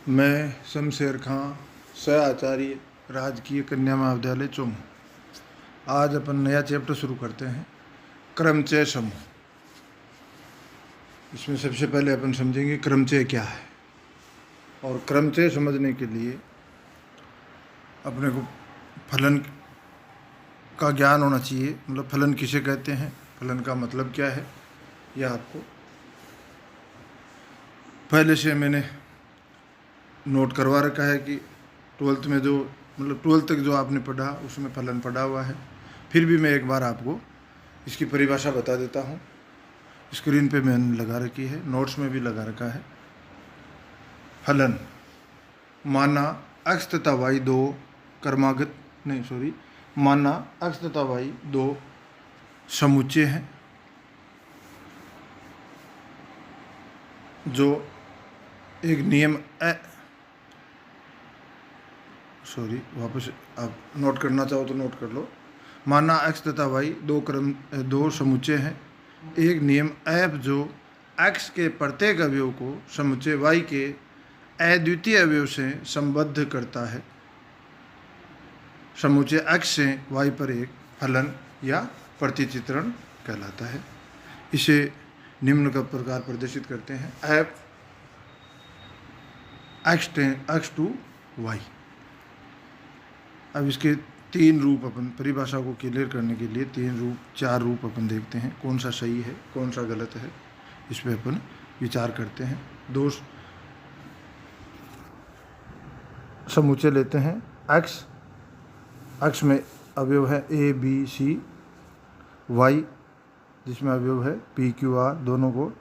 मैं शमशेर खां, सह आचार्य, राजकीय कन्या महाविद्यालय चोमू। आज अपन नया चैप्टर शुरू करते हैं, क्रमचय समूह। इसमें सबसे पहले अपन समझेंगे क्रमचय क्या है, और क्रमचय समझने के लिए अपने को फलन का ज्ञान होना चाहिए। मतलब फलन किसे कहते हैं, फलन का मतलब क्या है, यह आपको पहले से मैंने नोट करवा रखा है कि ट्वेल्थ में जो मतलब 12th तक जो आपने पढ़ा उसमें फलन पढ़ा हुआ है। फिर भी मैं एक बार आपको इसकी परिभाषा बता देता हूँ। स्क्रीन पे मैंने लगा रखी है, नोट्स में भी लगा रखा है। फलन माना x तथा y दो क्रमागत माना x तथा y दो समुच्चय हैं जो एक नियम वापस आप नोट करना चाहो तो नोट कर लो। माना x तथा y दो समुच्चय हैं, एक नियम F जो x के प्रत्येक अवयव को समुच्चय y के अद्वितीय अवयव से संबद्ध करता है। समुच्चय x से y पर एक फलन या प्रतिचित्रण कहलाता है। इसे निम्न का प्रकार प्रदर्शित करते हैं, f x टू y। अब इसके तीन रूप अपन परिभाषा को क्लियर करने के लिए चार रूप अपन देखते हैं, कौन सा सही है कौन सा गलत है, इस पर अपन विचार करते हैं। दो समुच्चय लेते हैं, x में अवयव है a b c, y जिसमें अवयव है p q r, दोनों को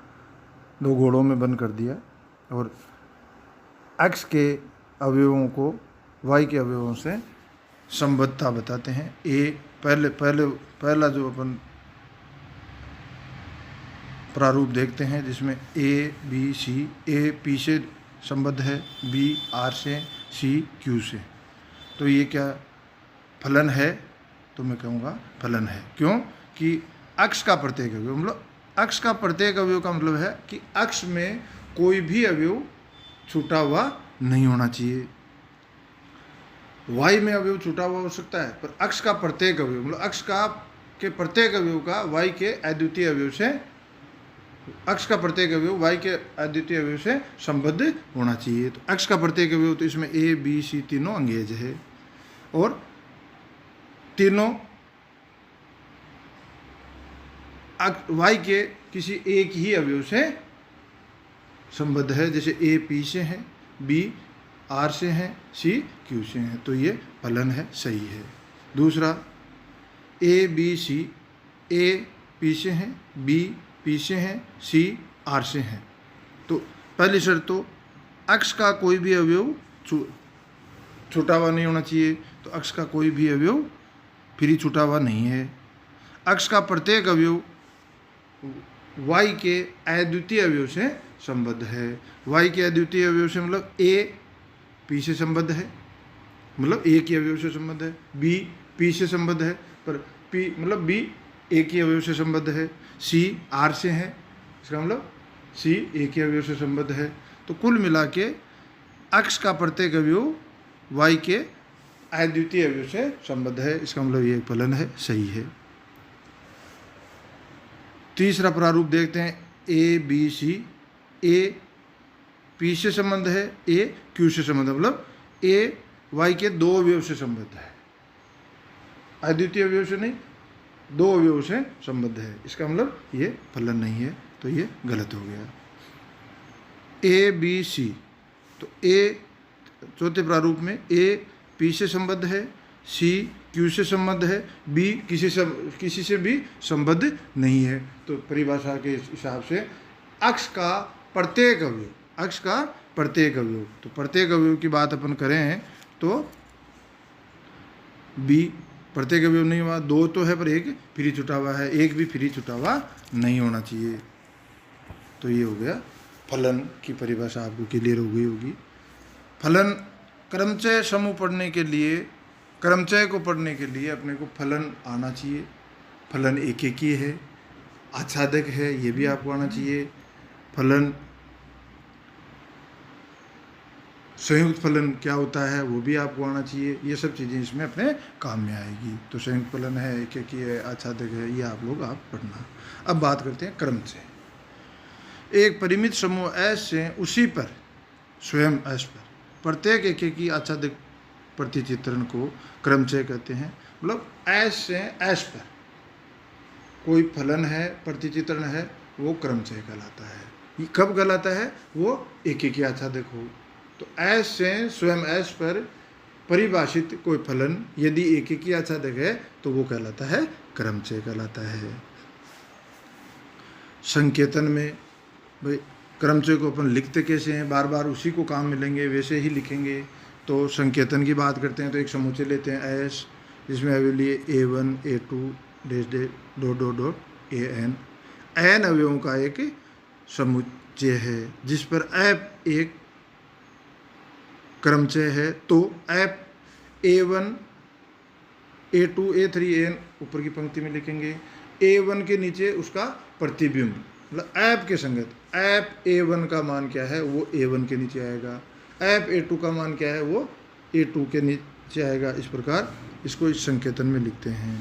दो गोलों में बंद कर दिया, और x के अवयवों को y के अवयवों से संबद्धता बताते हैं। पहला जो अपन प्रारूप देखते हैं जिसमें a b c, a p से संबद्ध है, b r से, c q से। तो ये क्या फलन है, तो मैं कहूँगा फलन है। क्यों कि x का प्रत्येक अवयव मतलब x का प्रत्येक अवयव का मतलब है कि x में कोई भी अवयव छूटा हुआ नहीं होना चाहिए। y में अवयव छूटा हुआ हो सकता है, पर x का प्रत्येक अवयव मतलब x के प्रत्येक अवयव का y के अद्वितीय अवयव से x का प्रत्येक अवयव y के अद्वितीय अवयव से संबद्ध होना चाहिए। तो x का प्रत्येक अवयव तो इसमें a b c तीनों अंगेज है, और तीनों y के किसी एक ही अवयव से संबद्ध है। जैसे a p से है, b r से है, c q से है, तो ये फलन है, सही है। दूसरा a b c, a p से है, b p से है, c r से है। तो पहली शर्त तो x का कोई भी अवयव छूटा हुआ नहीं होना चाहिए, तो x का कोई भी अवयव फ्री छूटा हुआ नहीं है। x का प्रत्येक अवयव y के अद्वितीय अवयव से संबद्ध है। y के अद्वितीय अवयव से मतलब a p से संबद्ध है, मतलब a के अवयव से संबद्ध है, b p से संबद्ध है, पर p मतलब b a के अवयव से संबद्ध है, c r से है, इसका मतलब c a के अवयव से संबद्ध है। तो कुल मिला के x का प्रत्येक अवयव y के अद्वितीय अवयव से संबद्ध है, इसका मतलब ये फलन है, सही है। तीसरा प्रारूप देखते हैं, a b c, a p से संबंध है, a q से संबंध है, मतलब a y के दो अवयव से संबद्ध है, अद्वितीय अवयव से नहीं, दो अवयव से संबद्ध है, इसका मतलब ये फलन नहीं है, तो ये गलत हो गया। a b c, तो a चौथे प्रारूप में a p से संबद्ध है, c q से संबद्ध है, b किसी से भी संबद्ध नहीं है। तो परिभाषा के हिसाब से x का प्रत्येक अवयव, तो प्रत्येक अवयव की बात अपन करें तो b प्रत्येक अवयव नहीं हुआ, दो तो है पर एक फ्री छुटा हुआ है, एक भी फ्री छुटा हुआ नहीं होना चाहिए। तो ये हो गया फलन की परिभाषा, आपको क्लियर हो गई होगी। फलन क्रमचय समूह पढ़ने के लिए, क्रमचय को पढ़ने के लिए अपने को फलन आना चाहिए। फलन एकेकी है, आच्छादक है, ये भी आपको आना चाहिए। फलन संयुक्त फलन क्या होता है वो भी आपको आना चाहिए। ये सब चीज़ें इसमें अपने काम में आएगी। तो संयुक्त फलन है, एककी है, आच्छादक है, ये आप लोग पढ़ना। अब बात करते हैं क्रम से। एक परिमित समूह S से उसी पर स्वयं S पर प्रत्येक एककी आच्छादक प्रतिचित्रण को क्रमचय कहते हैं। मतलब S से S पर कोई फलन है, प्रतिचित्रण है, वो क्रमचय कहलाता है। ये कब कहलाता है? वो एककी आच्छादक हो। तो S से स्वयं S पर परिभाषित कोई फलन यदि एककी आच्छादक है तो वो कहलाता है क्रमचय कहलाता है। संकेतन में भाई क्रमचय को अपन लिखते कैसे हैं? बार बार उसी को काम मिलेंगे वैसे ही लिखेंगे। तो संकेतन की बात करते हैं तो एक समुच्चय लेते हैं S, जिसमें अवयव लिए A1 A2 dash dash dot dot dot AN। n अवयवों का एक समुच्चय है जिस पर f एक क्रमचय है। तो f A1 A2 A3 AN ऊपर की पंक्ति में लिखेंगे। A1 के नीचे उसका प्रतिबिंब, मतलब f के संगत f A1 का मान क्या है वो A1 के नीचे आएगा, f A2 का मान क्या है वो A2 के नीचे आएगा। इस प्रकार इसको इस संकेतन में लिखते हैं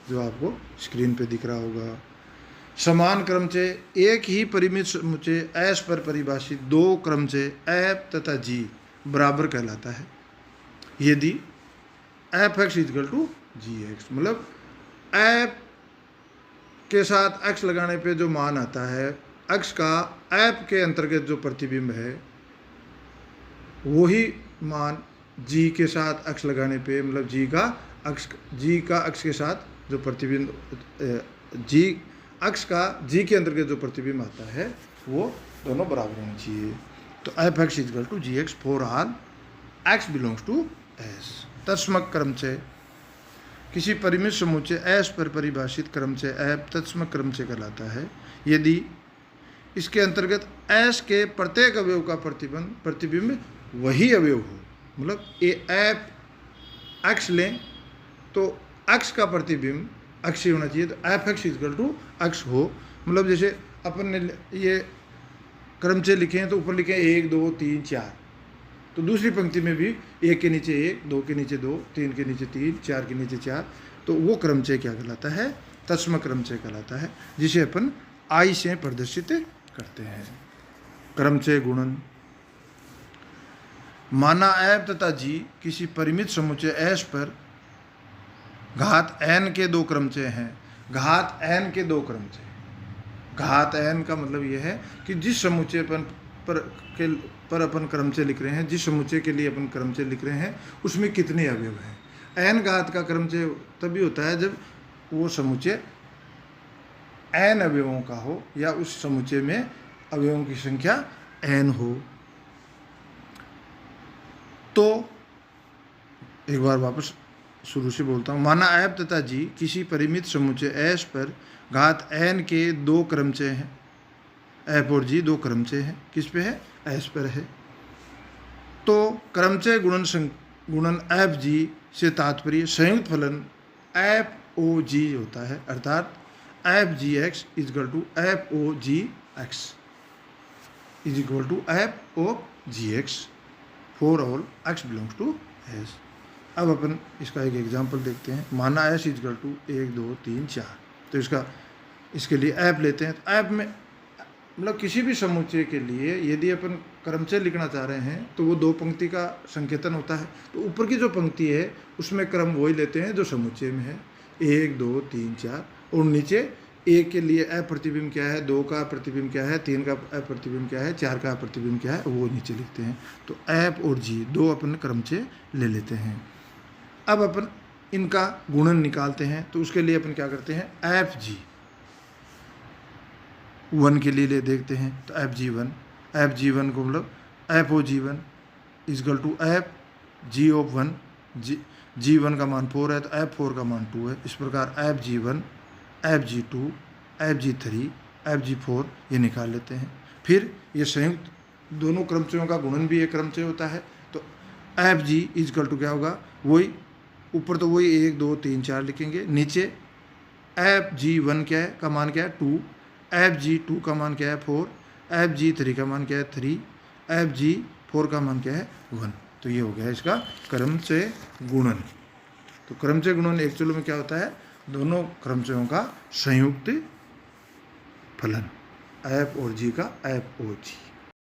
जो आपको स्क्रीन पे दिख रहा होगा। समान क्रमचय एक ही परिमित समुच्चय S पर परिभाषित दो क्रमचय f तथा g बराबर कहलाता है यदि f(x) = gx। मतलब f के साथ x लगाने पे जो मान आता है, x का f के अंतर्गत जो प्रतिबिंब है वही मान g के साथ x लगाने पे, मतलब g का x के साथ जो प्रतिबिंब x का g के अंतर्गत जो प्रतिबिंब आता है वो दोनों बराबर होने चाहिए। तो f(x) = gx for all x belongs to S। तत्समक क्रमचय किसी परिमित समुच्चय S पर परिभाषित क्रमचय f तत्समक क्रमचय कहलाता है यदि इसके अंतर्गत S के प्रत्येक अवयव का प्रतिबिंब वही अवयव हो। मतलब f(x) लें तो x का प्रतिबिंब x ही होना चाहिए। तो f(x) = x हो। मतलब जैसे अपन ने ये क्रमचय लिखे हैं तो ऊपर लिखे 1 2 3 4, तो दूसरी पंक्ति में भी 1 के नीचे 1, 2 के नीचे 2, 3 के नीचे 3, 4 के नीचे 4, तो वो क्रमचय क्या कहलाता है? तत्समक क्रमचय कहलाता है, जिसे अपन I से प्रदर्शित करते हैं। क्रमचय गुणन माना f तथा g किसी परिमित समुच्चय S पर घात n के दो क्रमचय हैं। घात n के दो क्रमचय, घात n का मतलब यह है कि जिस समुच्चय पर अपन क्रमचय लिख रहे हैं, जिस समुच्चय के लिए अपन क्रमचय लिख रहे हैं उसमें कितने अवयव हैं। n घात का क्रमचय तभी होता है जब वो समुच्चय n अवयवों का हो या उस समुच्चय में अवयवों की संख्या n हो। तो एक बार वापस शुरू से बोलता हूँ। माना f तथा g किसी परिमित समुच्चय S पर घात n के दो क्रमचय हैं। f और g दो क्रमचय हैं। किस पे है? S पर है। तो क्रमचय गुणन f g से तात्पर्य संयुक्त फलन f o g होता है, अर्थात f gx = f o gx = f o gx for all x belongs to S। अब अपन इसका एक एग्जाम्पल देखते हैं। माना S = 1 2 3 4, तो इसके लिए ऐप लेते हैं। तो ऐप में मतलब किसी भी समुच्चय के लिए यदि अपन क्रमचय लिखना चाह रहे हैं तो वो दो पंक्ति का संकेतन होता है। तो ऊपर की जो पंक्ति है उसमें क्रम वही लेते हैं जो समुच्चय में है, 1 2 3 4, और नीचे 1 के लिए ऐप प्रतिबिंब क्या है, 2 का प्रतिबिंब क्या है, 3 का ऐप प्रतिबिंब क्या है, 4 का प्रतिबिंब क्या है, वो नीचे लिखते हैं। तो ऐप और जी दो अपन क्रमचय ले लेते हैं। अब अपन इनका गुणन निकालते हैं। तो उसके लिए अपन क्या करते हैं, एफ जी 1 के लिए ले देखते हैं। तो एफ जी वन को मतलब F O G one is equal to F G of 1, G 1 का मान 4 है तो एफ 4 का मान 2 है। इस प्रकार F G 1, F G 2, F G 3, F G 4 ये निकाल लेते हैं। फिर ये संयुक्त दोनों क्रमचयों का गुणन भी एक क्रमचय होता है। तो एफ जी इजकल टू क्या होगा, वही ऊपर तो वही 1 2 3 4 लिखेंगे, नीचे एफ जी 1 क्या है का मान क्या है 2, एफ जी 2 का मान क्या है 4, एफ जी 3 का मान क्या है 3, एफ जी 4 का मान क्या है 1। तो ये हो गया इसका क्रमचय गुणन। तो क्रमचय गुणन एक्चुअल में क्या होता है, दोनों क्रमचयों का संयुक्त फलन, एफ और जी का एफ ओ जी।